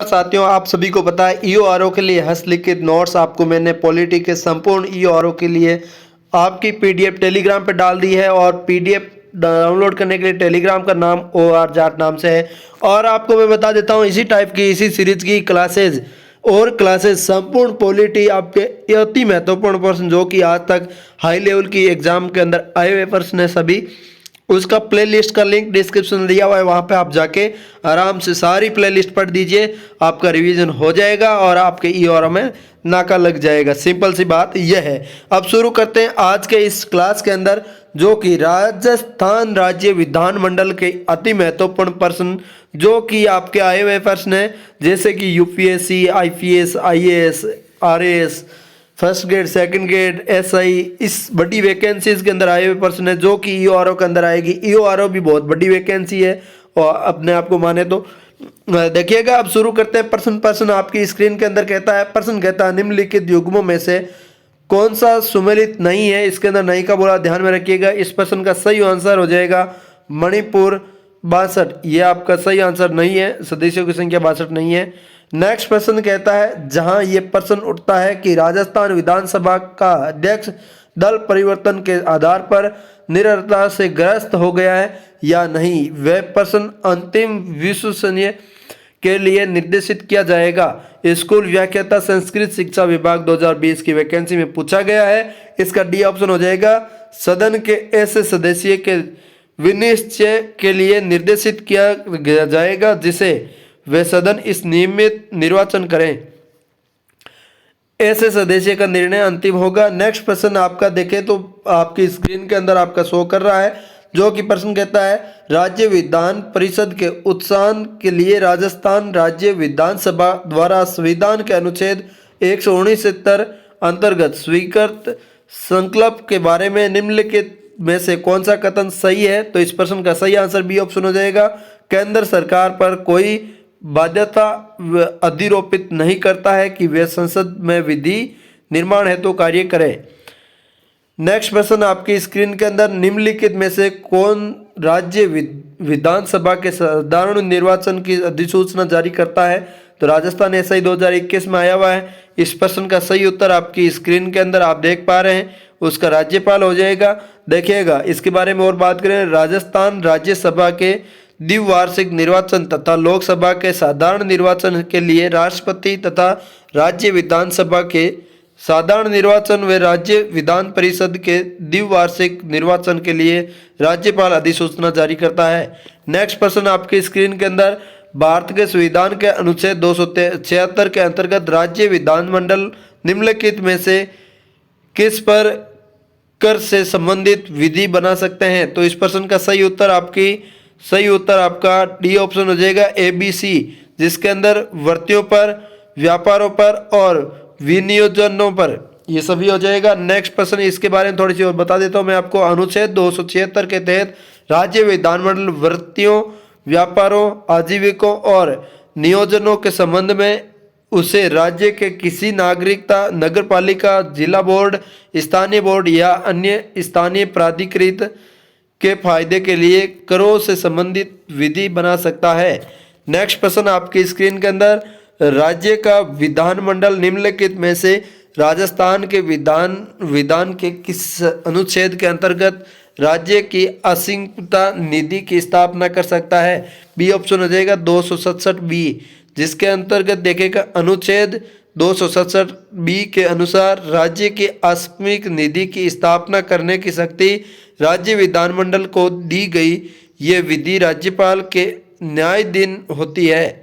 साथियों, आप सभी को पता है ईओआरओ के लिए हस्तलिखित नोट्स आपको मैंने पॉलिटी के संपूर्ण ईओआरओ के लिए आपकी पीडीएफ टेलीग्राम पे डाल दी है। और पीडीएफ डाउनलोड करने के लिए टेलीग्राम का नाम OR जाट नाम से है। और आपको मैं बता देता हूँ, इसी टाइप की इसी सीरीज की क्लासेज संपूर्ण पॉलिटी आपके अति महत्वपूर्ण प्रश्न जो कि आज तक हाई लेवल की एग्जाम के अंदर आए हुए प्रश्न है सभी, उसका प्लेलिस्ट का लिंक डिस्क्रिप्शन में दिया हुआ है। वहाँ पे आप जाके आराम से सारी प्लेलिस्ट पढ़ दीजिए, आपका रिवीजन हो जाएगा और आपके ईओआरओ में नाका लग जाएगा। सिंपल सी बात यह है। अब शुरू करते हैं आज के इस क्लास के अंदर, जो कि राजस्थान राज्य विधानमंडल के अति महत्वपूर्ण प्रश्न जो कि आपके आए हुए प्रश्न हैं, जैसे कि UPSC, IPS, IAS, RAS, first grade, second grade, SI, इस बड़ी वैकेंसीज के अंदर आए हुए प्रश्न है जो कि ईओआरओ के अंदर आएगी। ईओआरओ भी बहुत बड़ी वैकेंसी है और अपने आप को माने तो देखिएगा। अब शुरू करते हैं। प्रश्न आपकी स्क्रीन के अंदर कहता है, प्रश्न कहता है निम्नलिखित युग्मों में से कौन सा सुमेलित नहीं है। इसके अंदर नहीं का बोला, ध्यान में रखिएगा। इस प्रश्न का सही आंसर हो जाएगा मणिपुर 62। ये आपका सही आंसर नहीं है, सदस्यों की संख्या 62 नहीं है। नेक्स्ट प्रश्न कहता है, जहां ये प्रश्न उठता है कि राजस्थान विधानसभा का अध्यक्ष दल परिवर्तन के आधार पर निरर्था से ग्रस्त हो गया है या नहीं, वह प्रश्न अंतिम विश्वसनीय के लिए निर्देशित किया जाएगा। स्कूल व्याख्याता संस्कृत शिक्षा विभाग 2020 की वैकेंसी में पूछा गया है। इसका डी ऑप्शन हो जाएगा। सदन के ऐसे सदस्य के विनिश्चय के लिए निर्देशित किया जाएगा जिसे वे सदन इस नियमित निर्वाचन करें। ऐसे सदस्य का निर्णय अंतिम होगा। नेक्स्ट प्रश्न आपका देखें तो आपकी स्क्रीन के अंदर आपका शो कर रहा है, जो कि प्रश्न कहता है, राज्य विधान परिषद के उत्थान के लिए राजस्थान राज्य विधानसभा द्वारा संविधान के अनुच्छेद 169 अंतर्गत स्वीकृत संकल्प के बारे में निम्नलिखित में से कौन सा कथन सही है। तो इस प्रश्न का सही आंसर बी ऑप्शन हो जाएगा। केंद्र सरकार पर कोई बाध्यता अधिरोपित नहीं करता है कि वे संसद में विधि निर्माण हेतु कार्य करें। नेक्स्ट प्रश्न आपकी स्क्रीन के अंदर, निम्नलिखित में से कौन राज्य विधानसभा के साधारण निर्वाचन की अधिसूचना जारी करता है। तो राजस्थान एसआई 2021 में आया हुआ है। इस प्रश्न का सही उत्तर आपकी स्क्रीन के अंदर आप देख पा रहे हैं, उसका राज्यपाल हो जाएगा। देखिएगा, इसके बारे में और बात करें, राजस्थान राज्यसभा के द्विवार्षिक निर्वाचन तथा लोकसभा के साधारण निर्वाचन के लिए राष्ट्रपति तथा राज्य विधानसभा के साधारण निर्वाचन व राज्य विधान परिषद के द्विवार्षिक निर्वाचन के लिए राज्यपाल अधिसूचना जारी करता है। नेक्स्ट प्रश्न आपकी स्क्रीन के अंदर, भारत के संविधान के अनुच्छेद 276 के अंतर्गत राज्य विधानमंडल निम्नलिखित में से किस पर कर से संबंधित विधि बना सकते हैं। तो इस प्रश्न का सही उत्तर आपका डी ऑप्शन हो जाएगा, ABC, जिसके अंदर वर्तियों पर, व्यापारों पर और विनियोजनों पर, ये सभी हो जाएगा। नेक्स्ट प्रश्न, इसके बारे में थोड़ी सी और बता देता हूं मैं आपको। अनुच्छेद 276 के तहत राज्य विधानमंडल वर्तियों, व्यापारों, आजीविकों और नियोजनों के संबंध में उसे राज्य के किसी नागरिकता, नगरपालिका, जिला बोर्ड, स्थानीय बोर्ड या अन्य स्थानीय प्राधिकृत के फायदे के लिए करों से संबंधित विधि बना सकता है। नेक्स्ट प्रश्न आपकी स्क्रीन के अंदर, राज्य का विधानमंडल निम्नलिखित में से राजस्थान के विधान के किस अनुच्छेद के अंतर्गत राज्य की असीमता निधि की स्थापना कर सकता है। बी ऑप्शन हो जाएगा 267B, जिसके अंतर्गत देखेगा अनुच्छेद 267B के अनुसार राज्य की आकस्मिक निधि की स्थापना करने की शक्ति राज्य विधानमंडल को दी गई। ये विधि राज्यपाल के न्यायाधीन होती है।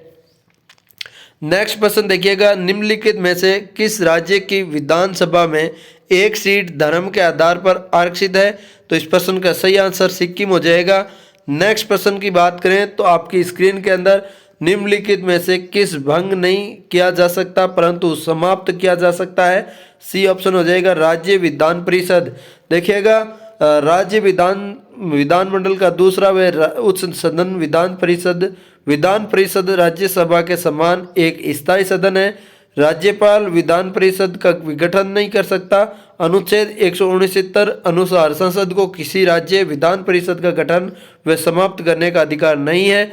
नेक्स्ट प्रश्न देखिएगा, निम्नलिखित में से किस राज्य की विधानसभा में एक सीट धर्म के आधार पर आरक्षित है। तो इस प्रश्न का सही आंसर सिक्किम हो जाएगा। नेक्स्ट प्रश्न की बात करें तो आपकी स्क्रीन के अंदर, निम्नलिखित में से किस भंग नहीं किया जा सकता परंतु समाप्त किया जा सकता है। सी ऑप्शन हो जाएगा, राज्य विधान परिषद। देखिएगा, राज्य विधानमंडल का दूसरा व उच्च सदन विधान परिषद राज्यसभा के समान एक स्थायी सदन है। राज्यपाल विधान परिषद का विघटन नहीं कर सकता। अनुच्छेद 169 अनुसार संसद को किसी राज्य विधान परिषद का गठन व समाप्त करने का अधिकार नहीं है।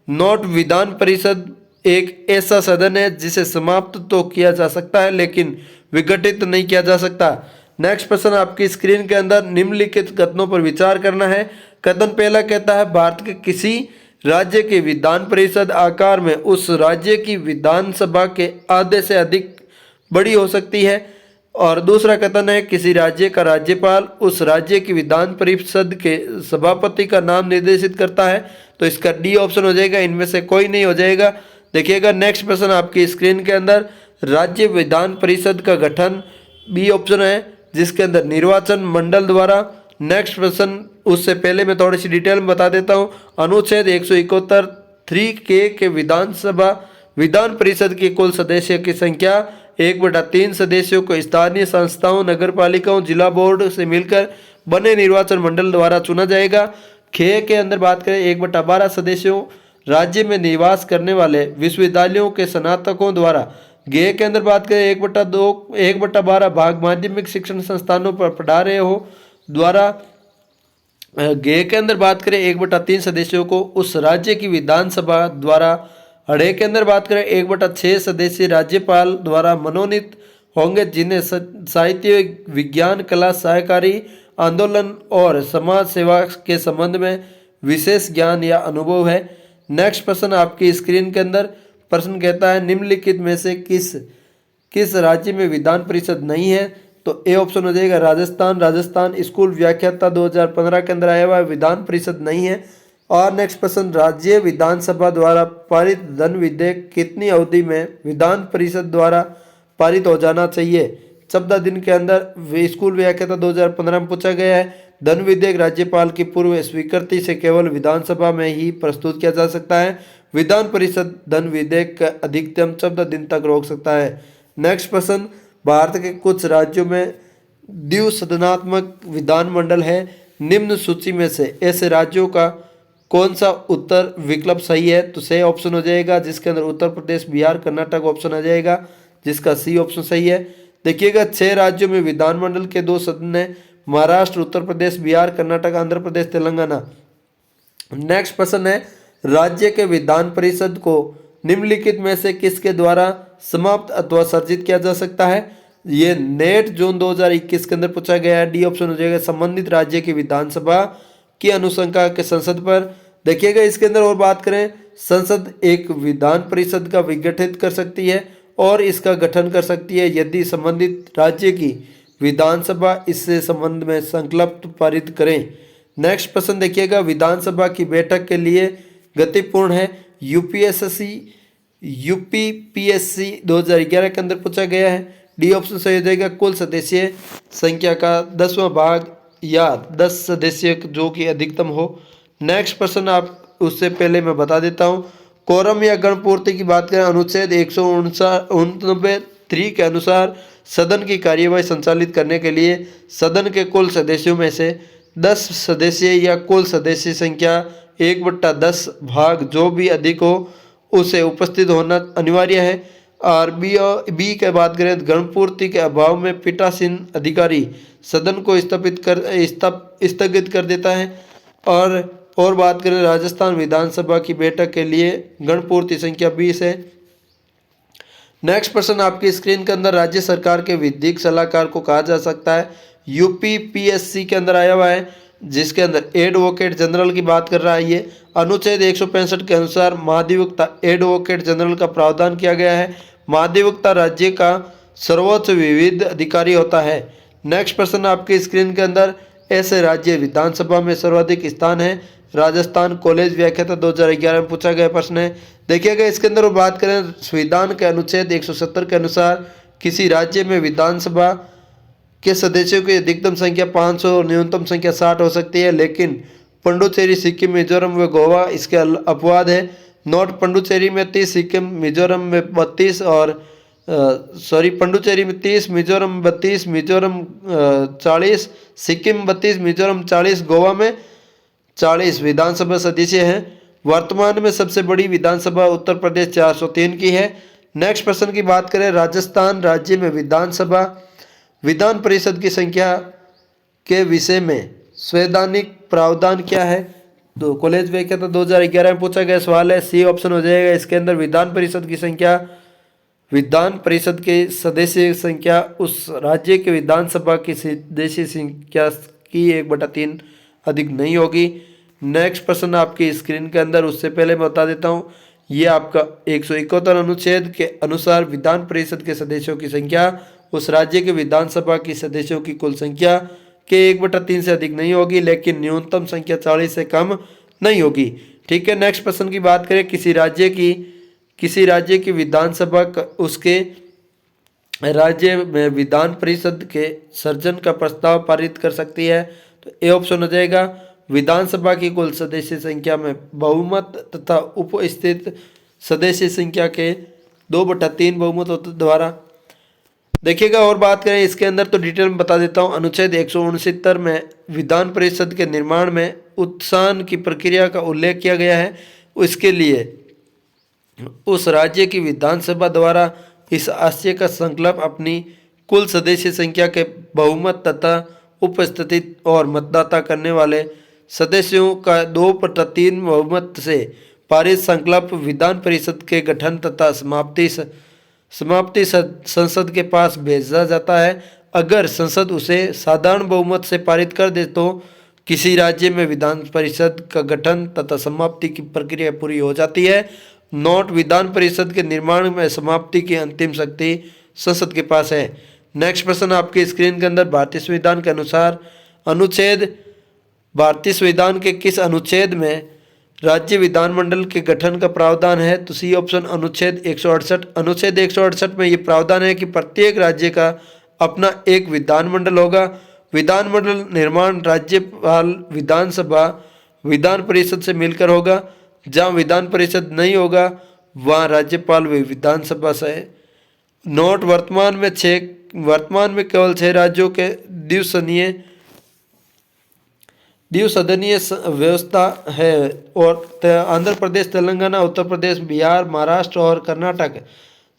नोट विधान परिषद एक ऐसा सदन है जिसे समाप्त तो किया जा सकता है लेकिन विघटित नहीं किया जा सकता। नेक्स्ट प्रश्न आपकी स्क्रीन के अंदर निम्नलिखित कथनों पर विचार करना है। कथन पहला कहता है भारत के किसी राज्य की विधान परिषद आकार में उस राज्य की विधानसभा के आधे से अधिक बड़ी हो सकती है। और दूसरा कथन है किसी राज्य का राज्यपाल उस राज्य की विधान परिषद के सभापति का नाम निर्देशित करता है। तो इसका डी ऑप्शन हो जाएगा, इनमें से कोई नहीं हो जाएगा। देखिएगा नेक्स्ट प्रश्न आपकी स्क्रीन के अंदर राज्य विधान परिषद का गठन बी ऑप्शन है जिसके अंदर निर्वाचन मंडल द्वारा। नेक्स्ट प्रश्न उससे पहले मैं थोड़ी सी डिटेल में बता देता हूँ। अनुच्छेद 171 3 के विधान परिषद की कुल सदस्यों की संख्या 1/3 सदस्यों को स्थानीय संस्थाओं नगर पालिकाओं जिला बोर्ड से मिलकर बने निर्वाचन मंडल द्वारा चुना जाएगा। के अंदर बात करें 1/12 सदस्यों राज्य में निवास करने वाले विश्वविद्यालयों के स्नातकों द्वारा। के अंदर बात करें 1/12 भाग माध्यमिक शिक्षण संस्थानों पर पढ़ा रहे हो द्वारा। के अंदर बात करें 1/3 सदस्यों को उस राज्य की विधानसभा द्वारा। अड़े के अंदर बात करें 1/6 सदस्य राज्यपाल द्वारा मनोनीत होंगे जिन्हें साहित्य विज्ञान कला सहकारी आंदोलन और समाज सेवा के संबंध में विशेष ज्ञान या अनुभव है। नेक्स्ट प्रश्न आपकी स्क्रीन के अंदर प्रश्न कहता है निम्नलिखित में से किस राज्य में विधान परिषद नहीं है। तो ए ऑप्शन हो जाएगा राजस्थान स्कूल व्याख्याता 2015 के अंदर आया हुआ है, विधान परिषद नहीं है। और नेक्स्ट प्रश्न राज्य विधानसभा द्वारा पारित धन विधेयक कितनी अवधि में विधान परिषद द्वारा पारित हो जाना चाहिए। 14 दिन के अंदर स्कूल व्याख्याता 2015 में पूछा गया है। धन विधेयक राज्यपाल की पूर्व स्वीकृति से केवल विधानसभा में ही प्रस्तुत किया जा सकता है। विधान परिषद धन विधेयक का अधिकतम 14 दिन तक रोक सकता है। नेक्स्ट प्रश्न भारत के कुछ राज्यों में द्विसदनात्मक विधानमंडल है। निम्न सूची में से ऐसे राज्यों का कौन सा उत्तर विकल्प सही है। तो सही ऑप्शन हो जाएगा जिसके अंदर उत्तर प्रदेश बिहार कर्नाटक ऑप्शन आ जाएगा जिसका सी ऑप्शन सही है। देखिएगा 6 राज्यों में विधानमंडल के 2 सदन है, महाराष्ट्र उत्तर प्रदेश बिहार कर्नाटक आंध्र प्रदेश तेलंगाना। नेक्स्ट प्रश्न है राज्य के विधान परिषद को निम्नलिखित में से किसके द्वारा समाप्त अथवा सर्जित किया जा सकता है। ये नेट जून 2021 के अंदर पूछा गया है। डी ऑप्शन हो जाएगा संबंधित राज्य की विधानसभा की अनुशंसा के संसद पर। देखिएगा इसके अंदर और बात करें संसद एक विधान परिषद का विघटित कर सकती है और इसका गठन कर सकती है यदि संबंधित राज्य की विधानसभा इससे संबंध में संकल्प पारित करें। नेक्स्ट प्रश्न देखिएगा विधानसभा की बैठक के लिए गतिपूर्ण है। यूपीपीएससी 2011 के अंदर पूछा गया है। डी ऑप्शन सही हो जाएगा कुल सदस्य संख्या का 10वां भाग या 10 सदस्य जो कि अधिकतम हो। नेक्स्ट प्रश्न आप उससे पहले मैं बता देता हूँ कोरम या गणपूर्ति की बात करें अनुच्छेद 189 के अनुसार सदन की कार्यवाही संचालित करने के लिए सदन के कुल सदस्यों में से 10 सदस्य या कुल सदस्य संख्या 1/10 भाग जो भी अधिक हो उसे उपस्थित होना अनिवार्य है। और बी के बात करें गणपूर्ति के अभाव में पीठासीन अधिकारी सदन को स्थगित कर देता है। और बात करें राजस्थान विधानसभा की बैठक के लिए गणपूर्ति संख्या 20 है। नेक्स्ट प्रश्न आपकी स्क्रीन के अंदर राज्य सरकार के विधिक सलाहकार को कहा जा सकता है। यूपीपीएससी के अंदर आया हुआ है जिसके अंदर एडवोकेट जनरल की बात कर रहा है। ये अनुच्छेद 165 के अनुसार महाधिवक्ता एडवोकेट जनरल का प्रावधान किया गया है। महाधिवक्ता राज्य का सर्वोच्च विविध अधिकारी होता है। नेक्स्ट प्रश्न आपकी स्क्रीन के अंदर ऐसे राज्य विधानसभा में सर्वाधिक स्थान है। राजस्थान कॉलेज व्याख्याता 2011 में पूछा गया प्रश्न है। देखिएगा इसके अंदर बात करें संविधान के अनुच्छेद 170 के अनुसार किसी राज्य में विधानसभा के सदस्यों की अधिकतम संख्या 500 और न्यूनतम संख्या 60 हो सकती है, लेकिन पुडुचेरी सिक्किम मिजोरम व गोवा इसके अपवाद है। नोट पुडुचेरी में 30 सिक्किम मिजोरम में 32 और पुडुचेरी में 30 मिजोरम 32 मिजोरम 40 सिक्किम 32 मिजोरम 40 गोवा में 40 विधानसभा सदस्य हैं। वर्तमान में सबसे बड़ी विधानसभा उत्तर प्रदेश 403 की है। नेक्स्ट प्रश्न की बात करें राजस्थान राज्य में विधान परिषद की संख्या के विषय में संवैधानिक प्रावधान क्या है। तो कॉलेज व्याख्याता 2011 में पूछा गया सवाल है, सी ऑप्शन हो जाएगा। इसके अंदर विधान परिषद की संख्या, विधान परिषद के सदस्य संख्या उस राज्य के विधानसभा की सदस्य संख्या की 1/3 अधिक नहीं होगी। नेक्स्ट प्रश्न आपकी स्क्रीन के अंदर, उससे पहले मैं बता देता हूँ, ये आपका 171 अनुच्छेद के अनुसार विधान परिषद के सदस्यों की संख्या उस राज्य के विधानसभा की सदस्यों की कुल संख्या के 1/3 से अधिक नहीं होगी, लेकिन न्यूनतम संख्या 40 से कम नहीं होगी। ठीक है। नेक्स्ट प्रश्न की बात करें, किसी राज्य की विधानसभा उसके राज्य में विधान परिषद के सृजन का प्रस्ताव पारित कर सकती है। तो ए ऑप्शन हो जाएगा। विधानसभा की कुल सदस्य संख्या में बहुमत तथा उपस्थित सदस्य संख्या के 2/3 बहुमत द्वारा। देखिएगा और बात करें इसके अंदर तो डिटेल में बता देता हूँ। अनुच्छेद 169 में विधान परिषद के निर्माण में उत्थान की प्रक्रिया का उल्लेख किया गया है। इसके लिए उस राज्य की विधानसभा द्वारा इस आशय का संकल्प अपनी कुल सदस्य संख्या के बहुमत तथा उपस्थिति और मतदाता करने वाले सदस्यों का 2/3 बहुमत से पारित संकल्प विधान परिषद के गठन तथा समाप्ति संसद के पास भेजा जाता है। अगर संसद उसे साधारण बहुमत से पारित कर दे तो किसी राज्य में विधान परिषद का गठन तथा समाप्ति की प्रक्रिया पूरी हो जाती है। नोट, विधान परिषद के निर्माण में समाप्ति की अंतिम शक्ति संसद के पास है। नेक्स्ट प्रश्न आपकी स्क्रीन के अंदर, भारतीय संविधान के अनुसार भारतीय संविधान के किस अनुच्छेद में राज्य विधानमंडल के गठन का प्रावधान है? तो सी ऑप्शन अनुच्छेद 168। अनुच्छेद 168 में ये प्रावधान है कि प्रत्येक राज्य का अपना एक विधानमंडल होगा। विधानमंडल निर्माण राज्यपाल विधानसभा विधान परिषद से मिलकर होगा। जहाँ विधान परिषद नहीं होगा वहाँ राज्यपाल व विधानसभा से। नोट, वर्तमान में केवल 6 राज्यों के द्विसदनीय व्यवस्था है और आंध्र प्रदेश, तेलंगाना, उत्तर प्रदेश, बिहार, महाराष्ट्र और कर्नाटक।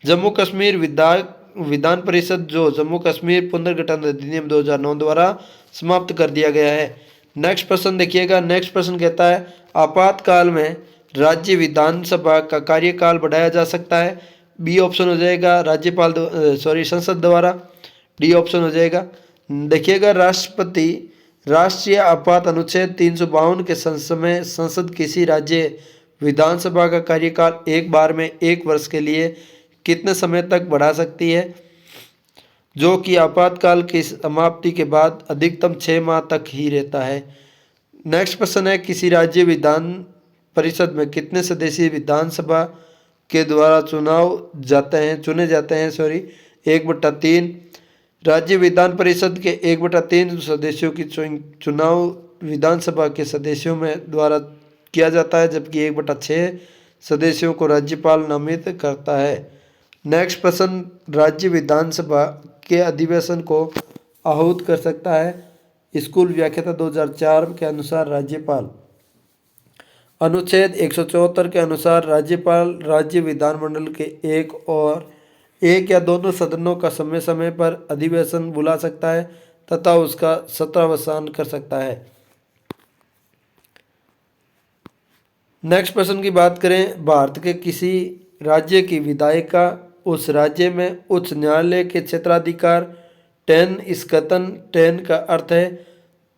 जम्मू कश्मीर विधान परिषद जो जम्मू कश्मीर पुनर्गठन अधिनियम 2009 द्वारा समाप्त कर दिया गया है। नेक्स्ट प्रश्न देखिएगा। नेक्स्ट प्रश्न कहता है, आपातकाल में राज्य विधानसभा का कार्यकाल बढ़ाया जा सकता है। बी ऑप्शन हो जाएगा संसद द्वारा। डी ऑप्शन हो जाएगा। देखिएगा, राष्ट्रीय आपात अनुच्छेद 352 के समय संसद किसी राज्य विधानसभा का कार्यकाल एक बार में 1 वर्ष के लिए कितने समय तक बढ़ा सकती है, जो कि आपातकाल की समाप्ति के बाद अधिकतम 6 माह तक ही रहता है। नेक्स्ट प्रश्न है, किसी राज्य विधान परिषद में कितने सदस्य विधानसभा के द्वारा चुने जाते हैं 1/3। राज्य विधान परिषद के 1/3 सदस्यों की चुनाव विधानसभा के सदस्यों में द्वारा किया जाता है, जबकि 1/6 सदस्यों को राज्यपाल नामित करता है। नेक्स्ट प्रश्न, राज्य विधानसभा के अधिवेशन को आहूत कर सकता है। स्कूल व्याख्याता 2004 के अनुसार राज्यपाल। अनुच्छेद 174 के अनुसार राज्यपाल राज्य विधानमंडल के एक या दोनों सदनों का समय समय पर अधिवेशन बुला सकता है तथा उसका सत्रावसान कर सकता है। नेक्स्ट प्रश्न की बात करें, भारत के किसी राज्य की विधायिका उस राज्य में उच्च न्यायालय के क्षेत्राधिकार 10 का अर्थ है।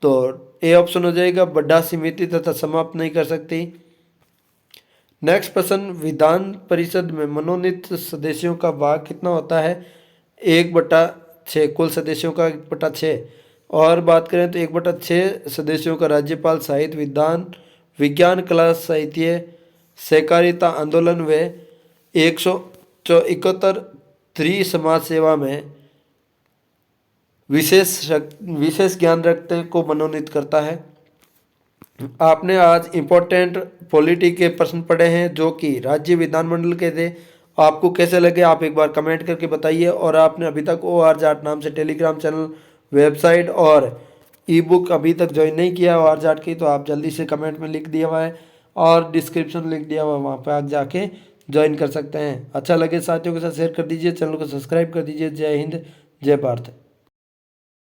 तो ए ऑप्शन हो जाएगा, बढ़ा, सीमित तथा समाप्त नहीं कर सकती। नेक्स्ट प्रश्न, विधान परिषद में मनोनीत सदस्यों का भाग कितना होता है? 1/6, कुल सदस्यों का 1/6। और बात करें तो 1/6 सदस्यों का राज्यपाल साहित्य, विज्ञान, कला, साहित्य, सहकारिता आंदोलन व 171 समाज सेवा में विशेष ज्ञान रखते को मनोनीत करता है। आपने आज इम्पोर्टेंट पॉलिटी के प्रश्न पढ़े हैं जो कि राज्य विधानमंडल के थे। आपको कैसे लगे आप एक बार कमेंट करके बताइए। और आपने अभी तक OR जाट नाम से टेलीग्राम चैनल, वेबसाइट और ई-बुक अभी तक ज्वाइन नहीं किया OR जाट की, तो आप जल्दी से कमेंट में लिख दिया हुआ है और डिस्क्रिप्शन लिख दिया हुआ है, वहाँ पर आप जाके ज्वाइन कर सकते हैं। अच्छा लगे साथियों के साथ शेयर कर दीजिए, चैनल को सब्सक्राइब कर दीजिए। जय हिंद, जय भारत।